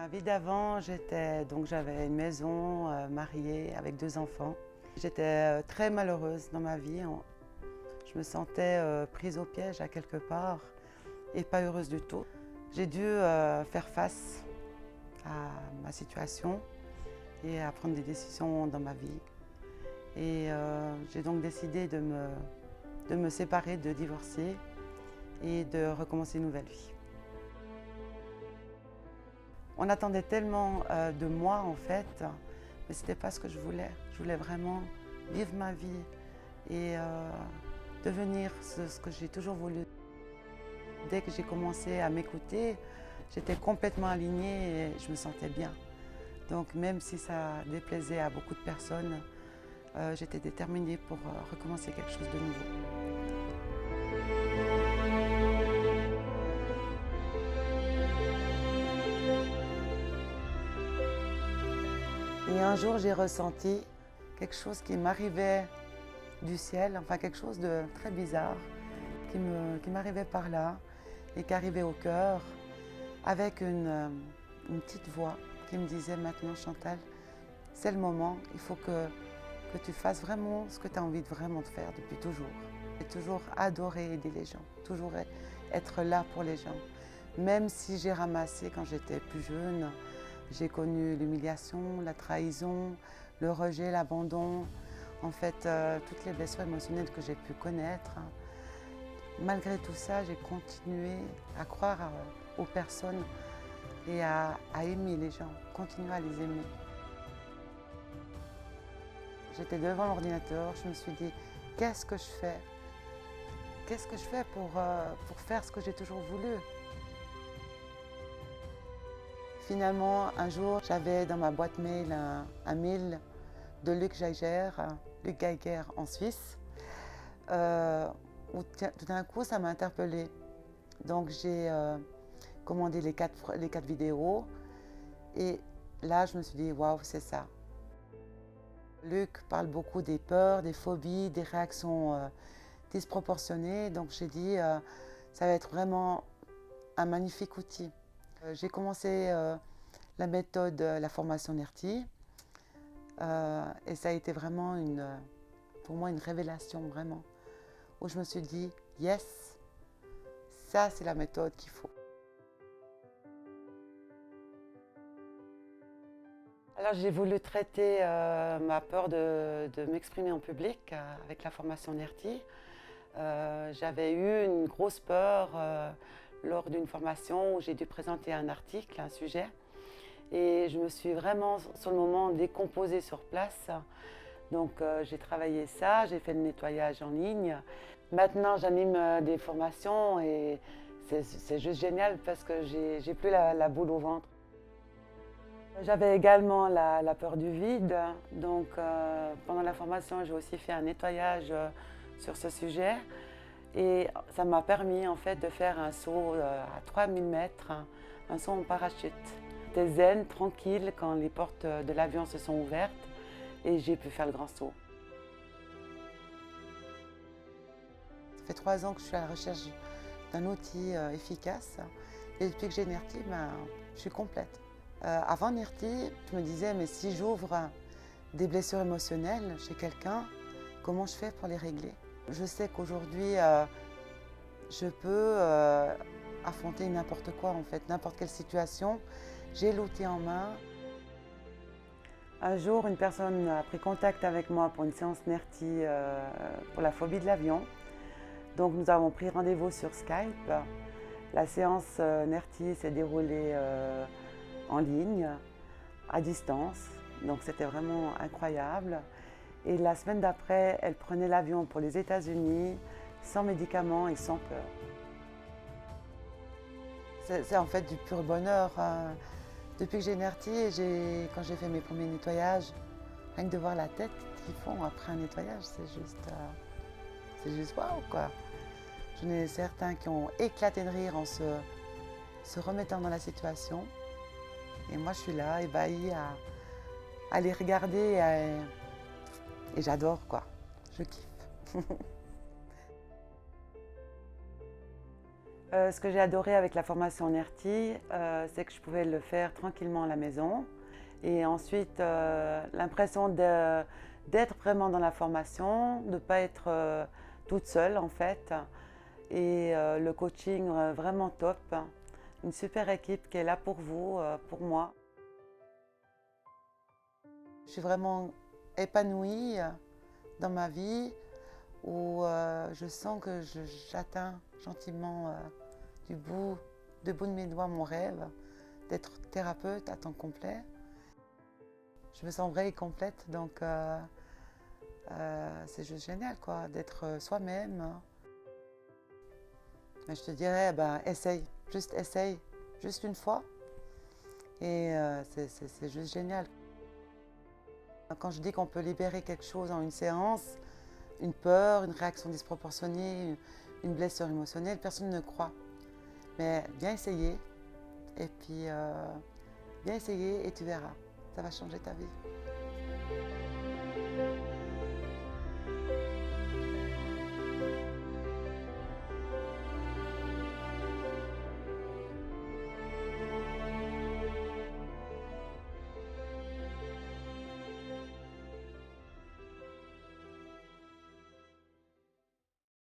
Ma vie d'avant, j'avais une maison, mariée, avec 2 enfants. J'étais très malheureuse dans ma vie. Je me sentais prise au piège à quelque part et pas heureuse du tout. J'ai dû faire face à ma situation et à prendre des décisions dans ma vie. Et j'ai donc décidé de me séparer, de divorcer et de recommencer une nouvelle vie. On attendait tellement de moi en fait, mais ce n'était pas ce que je voulais. Je voulais vraiment vivre ma vie et devenir ce que j'ai toujours voulu. Dès que j'ai commencé à m'écouter, j'étais complètement alignée et je me sentais bien. Donc même si ça déplaisait à beaucoup de personnes, j'étais déterminée pour recommencer quelque chose de nouveau. Et un jour, j'ai ressenti quelque chose qui m'arrivait du ciel, enfin quelque chose de très bizarre, qui m'arrivait par là et qui arrivait au cœur, avec une petite voix qui me disait: maintenant Chantal, c'est le moment, il faut que tu fasses vraiment ce que tu as envie de vraiment de faire depuis toujours. J'ai toujours adoré aider les gens, toujours être là pour les gens. Même si j'ai ramassé quand j'étais plus jeune, j'ai connu l'humiliation, la trahison, le rejet, l'abandon, en fait toutes les blessures émotionnelles que j'ai pu connaître. Malgré tout ça, j'ai continué à croire aux personnes et à aimer les gens, continuer à les aimer. J'étais devant l'ordinateur, je me suis dit: qu'est-ce que je fais? Qu'est-ce que je fais pour faire ce que j'ai toujours voulu? Finalement, un jour, j'avais dans ma boîte mail un mail de Luc Geiger en Suisse, où tout d'un coup, ça m'a interpellée. Donc j'ai commandé les quatre vidéos et là, je me suis dit: waouh, c'est ça. Luc parle beaucoup des peurs, des phobies, des réactions disproportionnées. Donc j'ai dit, ça va être vraiment un magnifique outil. J'ai commencé la méthode, la formation NERTI, et ça a été vraiment pour moi une révélation, vraiment, où je me suis dit: yes, ça c'est la méthode qu'il faut. Alors j'ai voulu traiter ma peur de m'exprimer en public avec la formation NERTI. J'avais eu une grosse peur lors d'une formation où j'ai dû présenter un article, un sujet. Et je me suis vraiment, sur le moment, décomposée sur place. Donc j'ai travaillé ça, j'ai fait le nettoyage en ligne. Maintenant, j'anime des formations et c'est juste génial parce que j'ai plus la boule au ventre. J'avais également la peur du vide. Donc pendant la formation, j'ai aussi fait un nettoyage sur ce sujet. Et ça m'a permis en fait de faire un saut à 3000 mètres, un saut en parachute. J'étais zen, tranquille quand les portes de l'avion se sont ouvertes et j'ai pu faire le grand saut. Ça fait 3 ans que je suis à la recherche d'un outil efficace et depuis que j'ai NERTI, je suis complète. Avant NERTI, je me disais: mais si j'ouvre des blessures émotionnelles chez quelqu'un, comment je fais pour les régler? Je sais qu'aujourd'hui, je peux affronter n'importe quoi en fait, n'importe quelle situation. J'ai l'outil en main. Un jour, une personne a pris contact avec moi pour une séance NERTI pour la phobie de l'avion. Donc nous avons pris rendez-vous sur Skype. La séance NERTI s'est déroulée en ligne, à distance. Donc c'était vraiment incroyable. Et la semaine d'après, elle prenait l'avion pour les États-Unis, sans médicaments et sans peur. C'est en fait du pur bonheur. Depuis que j'ai NERTI, quand j'ai fait mes premiers nettoyages, rien que de voir la tête qu'ils font après un nettoyage, c'est juste waouh quoi. J'en ai certains qui ont éclaté de rire en se remettant dans la situation. Et moi, je suis là, ébahie, à les regarder et j'adore quoi. Je kiffe. Ce que j'ai adoré avec la formation en ERTI, c'est que je pouvais le faire tranquillement à la maison. Et ensuite, l'impression d'être vraiment dans la formation, de ne pas être toute seule en fait. Et le coaching vraiment top. Une super équipe qui est là pour vous, pour moi. Je suis vraiment épanouie dans ma vie où je sens que j'atteins gentiment du bout de mes doigts mon rêve d'être thérapeute à temps complet. Je me sens vraie et complète, donc c'est juste génial quoi, d'être soi-même. Mais je te dirais, essaye, juste une fois, et c'est juste génial. Quand je dis qu'on peut libérer quelque chose en une séance, une peur, une réaction disproportionnée, une blessure émotionnelle, personne ne croit. Mais viens essayer, et puis viens essayer et tu verras, ça va changer ta vie.